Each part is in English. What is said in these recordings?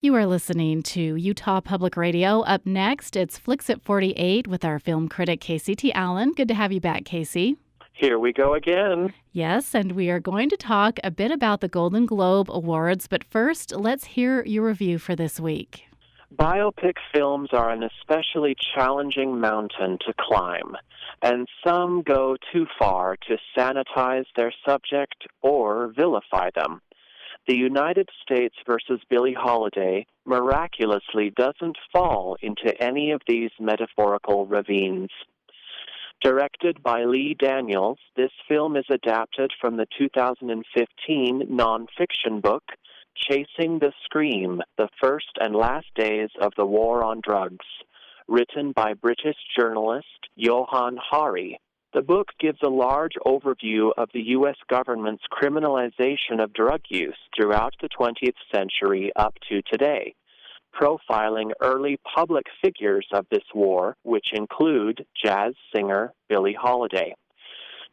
You are listening to Utah Public Radio. Up next, it's Flicks at 48 with our film critic, Casey T. Allen. Good to have you back, Casey. Here we go again. Yes, and we are going to talk a bit about the Golden Globe Awards, but first, let's hear your review for this week. Biopic films are an especially challenging mountain to climb, and some go too far to sanitize their subject or vilify them. The United States versus Billie Holiday miraculously doesn't fall into any of these metaphorical ravines. Directed by Lee Daniels, this film is adapted from the 2015 nonfiction book Chasing the Scream, The First and Last Days of the War on Drugs, written by British journalist Johann Hari. The book gives a large overview of the U.S. government's criminalization of drug use throughout the 20th century up to today, profiling early public figures of this war, which include jazz singer Billie Holiday.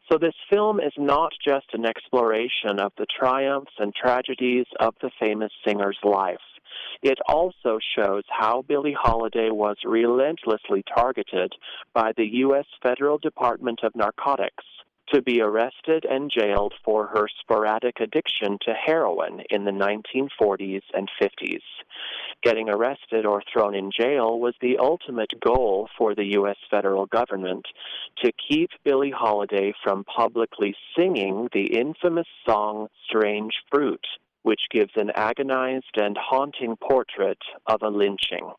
So this film is not just an exploration of the triumphs and tragedies of the famous singer's life. It also shows how Billie Holiday was relentlessly targeted by the U.S. Federal Department of Narcotics to be arrested and jailed for her sporadic addiction to heroin in the 1940s and 50s. Getting arrested or thrown in jail was the ultimate goal for the U.S. federal government, to keep Billie Holiday from publicly singing the infamous song Strange Fruit, which gives an agonized and haunting portrait of a lynching.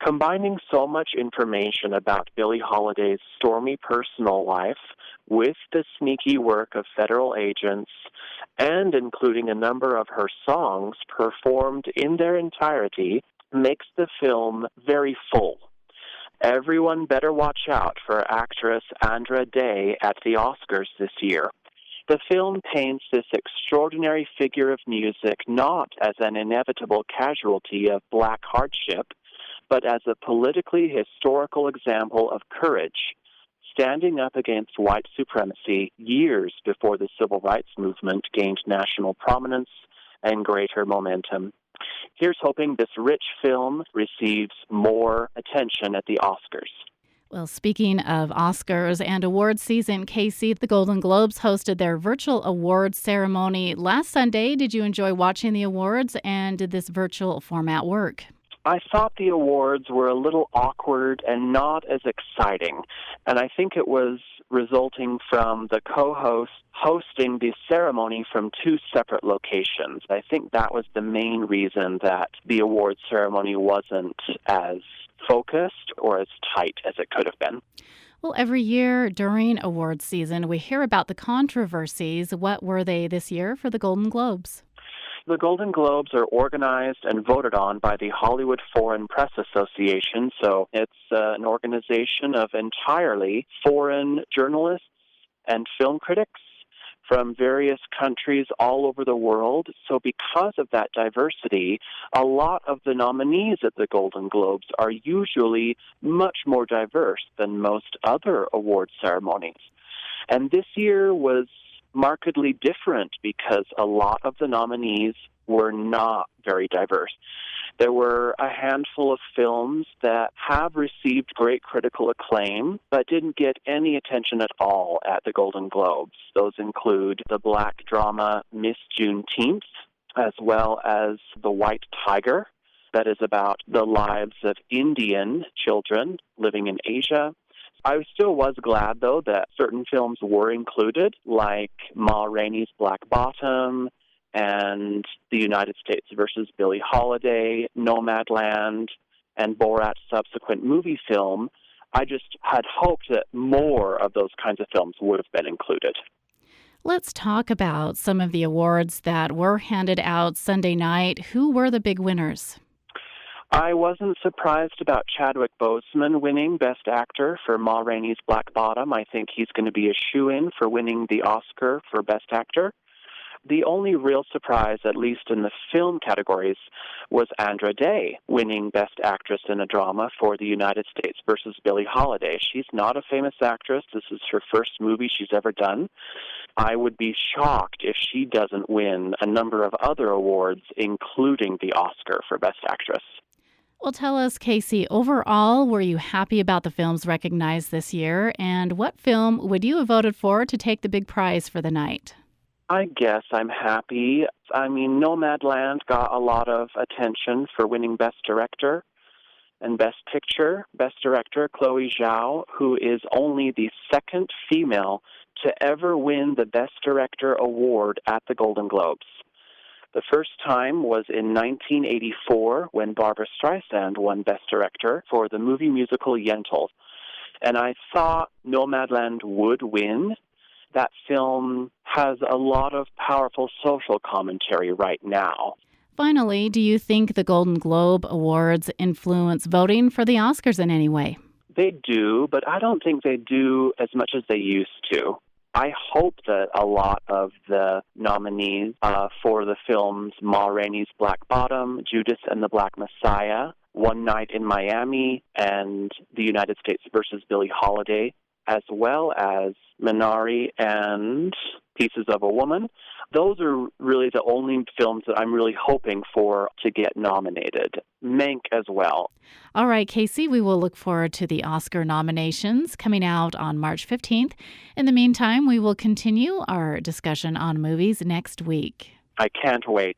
Combining so much information about Billie Holiday's stormy personal life with the sneaky work of federal agents, and including a number of her songs performed in their entirety, makes the film very full. Everyone better watch out for actress Andra Day at the Oscars this year. The film paints this extraordinary figure of music not as an inevitable casualty of black hardship, but as a politically historical example of courage, standing up against white supremacy years before the civil rights movement gained national prominence and greater momentum. Here's hoping this rich film receives more attention at the Oscars. Well, speaking of Oscars and award season, Casey, the Golden Globes hosted their virtual awards ceremony last Sunday. Did you enjoy watching the awards, and did this virtual format work? I thought the awards were a little awkward and not as exciting, and I think it was resulting from the co-host hosting the ceremony from two separate locations. I think that was the main reason that the awards ceremony wasn't as focused or as tight as it could have been. Well, every year during awards season, we hear about the controversies. What were they this year for the Golden Globes? The Golden Globes are organized and voted on by the Hollywood Foreign Press Association, so it's an organization of entirely foreign journalists and film critics from various countries all over the world. So because of that diversity, a lot of the nominees at the Golden Globes are usually much more diverse than most other award ceremonies. And this year was markedly different because a lot of the nominees were not very diverse. There were a handful of films that have received great critical acclaim but didn't get any attention at all at the Golden Globes. Those include the black drama Miss Juneteenth, as well as The White Tiger, that is about the lives of Indian children living in Asia. I still was glad, though, that certain films were included, like Ma Rainey's Black Bottom and The United States versus Billie Holiday, Nomadland, and Borat's subsequent movie film. I just had hoped that more of those kinds of films would have been included. Let's talk about some of the awards that were handed out Sunday night. Who were the big winners? I wasn't surprised about Chadwick Boseman winning Best Actor for Ma Rainey's Black Bottom. I think he's going to be a shoo-in for winning the Oscar for Best Actor. The only real surprise, at least in the film categories, was Andra Day winning Best Actress in a Drama for The United States versus Billie Holiday. She's not a famous actress. This is her first movie she's ever done. I would be shocked if she doesn't win a number of other awards, including the Oscar for Best Actress. Well, tell us, Casey, overall, were you happy about the films recognized this year? And what film would you have voted for to take the big prize for the night? I guess I'm happy. I mean, Nomadland got a lot of attention for winning Best Director and Best Picture. Best Director, Chloe Zhao, who is only the second female to ever win the Best Director award at the Golden Globes. The first time was in 1984 when Barbra Streisand won Best Director for the movie musical Yentl. And I thought Nomadland would win. That film has a lot of powerful social commentary right now. Finally, do you think the Golden Globe Awards influence voting for the Oscars in any way? They do, but I don't think they do as much as they used to. I hope that a lot of the nominees for the films Ma Rainey's Black Bottom, Judas and the Black Messiah, One Night in Miami, and The United States versus Billie Holiday, as well as Minari and Pieces of a Woman, those are really the only films that I'm really hoping for to get nominated. Mank as well. All right, Casey, we will look forward to the Oscar nominations coming out on March 15th. In the meantime, we will continue our discussion on movies next week. I can't wait.